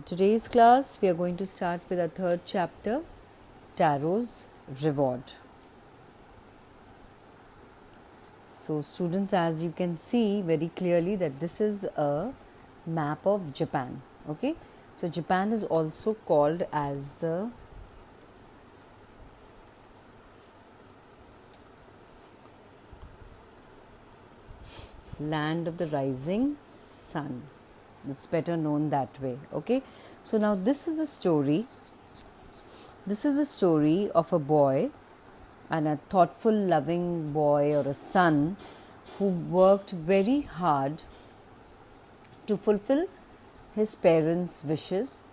Today's class we are going to start with our third chapter, Tarot's Reward. So students, as you can see very clearly that this is a map of Japan. Okay, so Japan is also called as the land of the rising sun. It's better known that way. Okay, so now this is a story of a boy, and a thoughtful, loving boy or a son who worked very hard to fulfill his parents' wishes.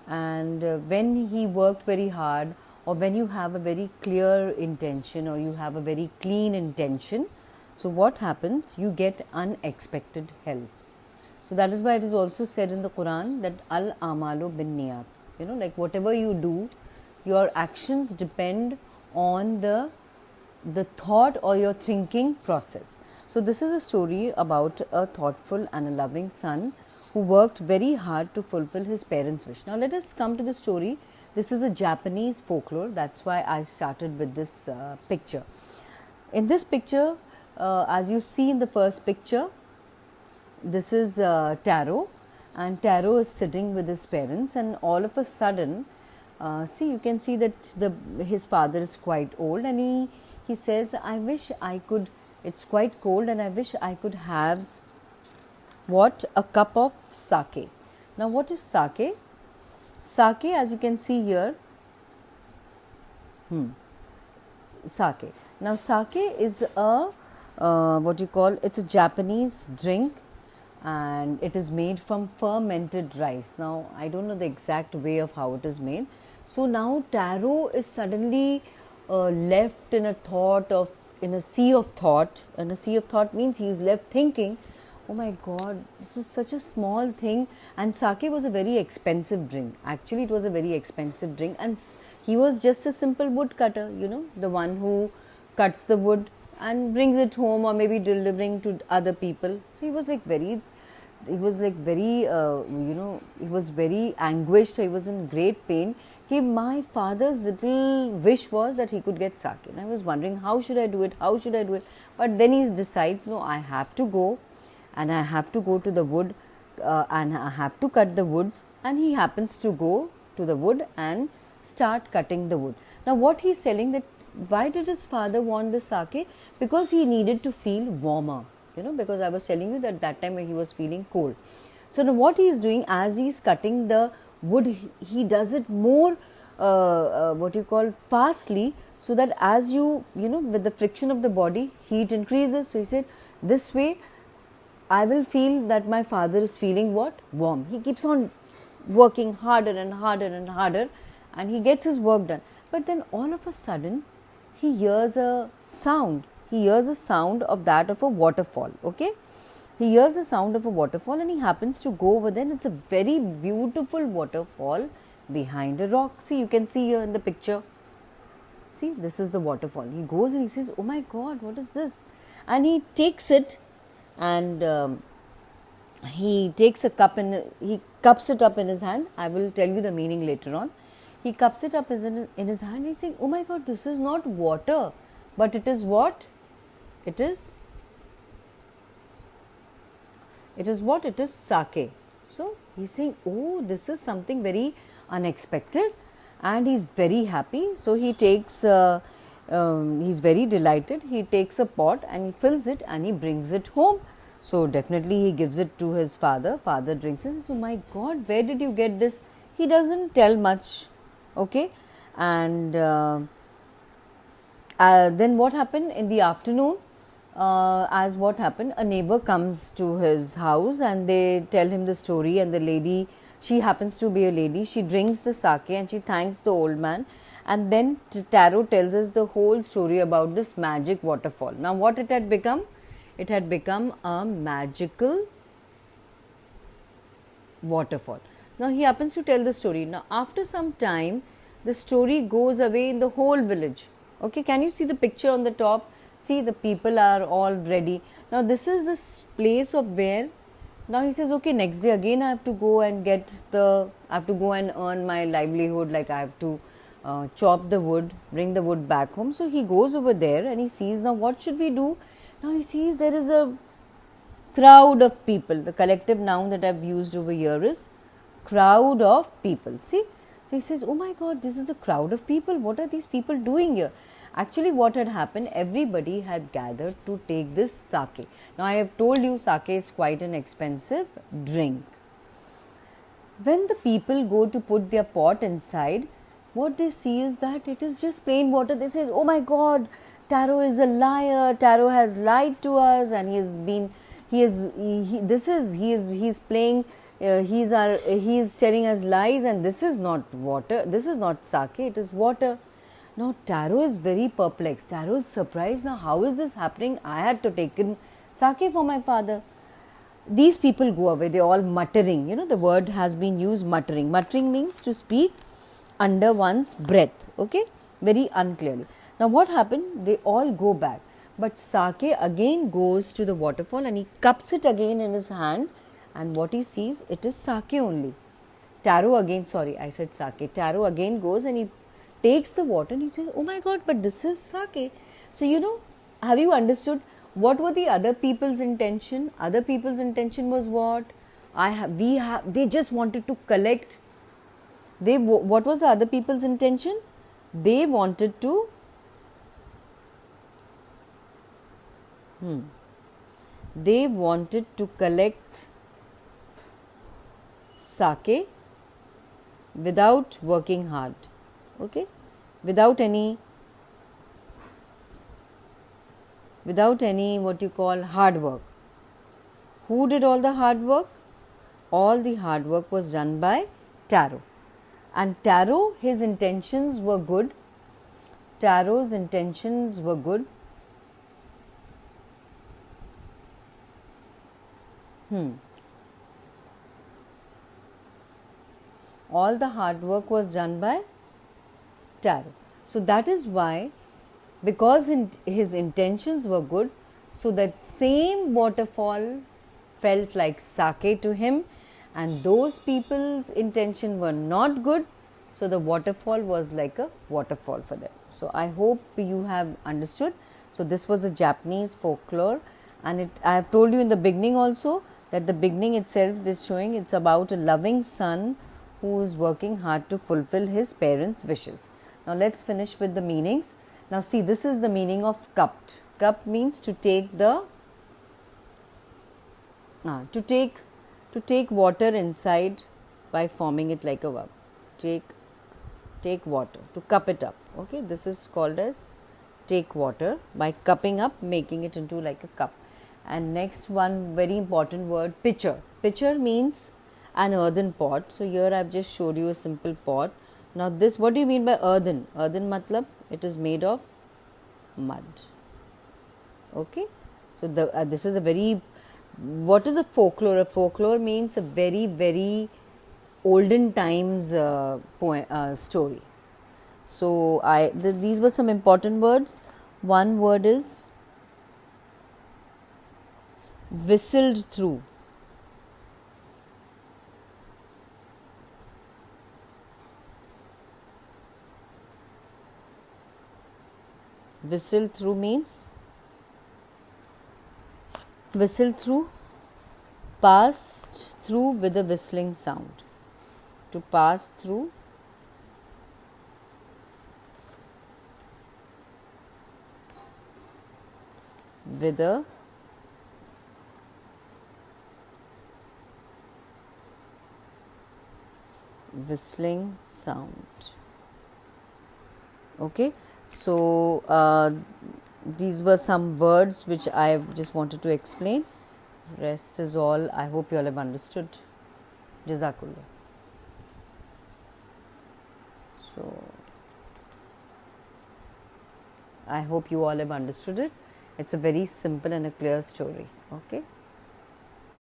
And when he worked very hard, or when you have a very clear intention or you have a very clean intention, so what happens? You get unexpected help. So that is why it is also said in the Quran that al amalu bin niyat. Like whatever you do, your actions depend on the thought or your thinking process. So this is a story about a thoughtful and a loving son who worked very hard to fulfill his parents' wish. Now let us come to the story. This is a Japanese folklore. That's why I started with this picture. In this picture, as you see in the first picture, this is Taro, and Taro is sitting with his parents, and all of a sudden, see, you can see that his father is quite old, and he says, I wish I could, it's quite cold and I wish I could have what? A cup of sake. Now what is sake? Sake, as you can see here, sake. Now sake is a it's a Japanese drink, and it is made from fermented rice. Now I don't know the exact way of how it is made. So now Taro is suddenly left in a sea of thought, and a sea of thought means he is left thinking, oh my God, this is such a small thing. And sake was a very expensive drink. Actually, it was a very expensive drink, and he was just a simple woodcutter, the one who cuts the wood and brings it home, or maybe delivering to other people. So he was very anguished. He was in great pain. My father's little wish was that he could get sake. And I was wondering, how should I do it? But then he decides, no, I have to go, and I have to go to the wood, and I have to cut the woods. And he happens to go to the wood and start cutting the wood. Now what he's telling that, why did his father want the sake? Because he needed to feel warmer, because I was telling you that time he was feeling cold. So now what he is doing, as he is cutting the wood, he does it more fastly, so that as with the friction of the body, heat increases. So he said, this way I will feel that my father is feeling what? Warm. He keeps on working harder and harder and harder, and he gets his work done. But then all of a sudden, he hears a sound. He hears a sound of that of a waterfall. Okay, he hears the sound of a waterfall, and he happens to go over there. And it's a very beautiful waterfall behind a rock. See, you can see here in the picture. See, this is the waterfall. He goes and he says, oh my God, what is this? And he takes it, and he takes a cup, and he cups it up in his hand. I will tell you the meaning later on. He cups it up in his hand. He's saying, oh my God, this is not water, but it is what? It is what? It is sake. So he's saying, oh, this is something very unexpected, and he's very happy. So he takes, he's very delighted. He takes a pot and he fills it and he brings it home. So definitely he gives it to his father. Father drinks it. So, my God, where did you get this? He doesn't tell much. Okay, and then what happened in the afternoon? A neighbor comes to his house, and they tell him the story, and the lady, she happens to be a lady, she drinks the sake and she thanks the old man, and then Taro tells us the whole story about this magic waterfall. Now what it had become? It had become a magical waterfall. Now he happens to tell the story. Now after some time, the story goes away in the whole village. Okay, can you see the picture on the top? See, the people are all ready. Now this is this place of where Now he says, okay, next day again I have to go and I have to go and earn my livelihood, like I have to chop the wood, bring the wood back home. So he goes over there and he sees, now what should we do? Now he sees there is a crowd of people. The collective noun that I have used over here is crowd of people. See? So he says, oh my God, this is a crowd of people. What are these people doing here? Actually, what had happened, everybody had gathered to take this sake. Now, I have told you sake is quite an expensive drink. When the people go to put their pot inside, what they see is that it is just plain water. They say, oh my God, Taro is a liar. Taro has lied to us, and he is playing. He is telling us lies, and this is not water. This is not sake. It is water. Now Taro is very perplexed. Taro is surprised. Now how is this happening? I had to take in sake for my father. These people go away. They all muttering. You know, the word has been used, muttering. Muttering means to speak under one's breath. Okay, very unclearly. Now what happened? They all go back. But sake again goes to the waterfall and he cups it again in his hand. And what he sees, it is sake only. Taro again, sorry, I said sake. Taro again goes and he takes the water and he says, oh my God, but this is sake. So, you know, have you understood what were the other people's intention? Other people's intention was what? They just wanted to collect. What was the other people's intention? They wanted to collect sake without working hard, okay, without any what you call hard work. Who did all the hard work? All the hard work was done by Taro. And Taro, his intentions were good. Taro's intentions were good. All the hard work was done by Taro. So that is why, because his intentions were good, so that same waterfall felt like sake to him, and those people's intention were not good, so the waterfall was like a waterfall for them. So I hope you have understood. So this was a Japanese folklore, and I have told you in the beginning also that the beginning itself is showing it's about a loving son who is working hard to fulfill his parents' wishes. Now let's finish with the meanings. Now see, this is the meaning of cupped. Cup means to take the to take water inside by forming it like a verb. Take water, to cup it up. Okay, this is called as take water by cupping up, making it into like a cup. And next one very important word, pitcher. Pitcher means an earthen pot. So here I have just showed you a simple pot. Now this, what do you mean by earthen? Earthen matlab, it is made of mud. Okay, so this is a very, what is a folklore? A folklore means a very olden times story. So these were some important words. One word is whistled through. Whistle through means whistle through, passed through with a whistling sound. To pass through, with a whistling sound. Okay, so these were some words which I just wanted to explain. Rest is all. I hope you all have understood. Jazakallah. So I hope you all have understood it. It's a very simple and a clear story. Okay.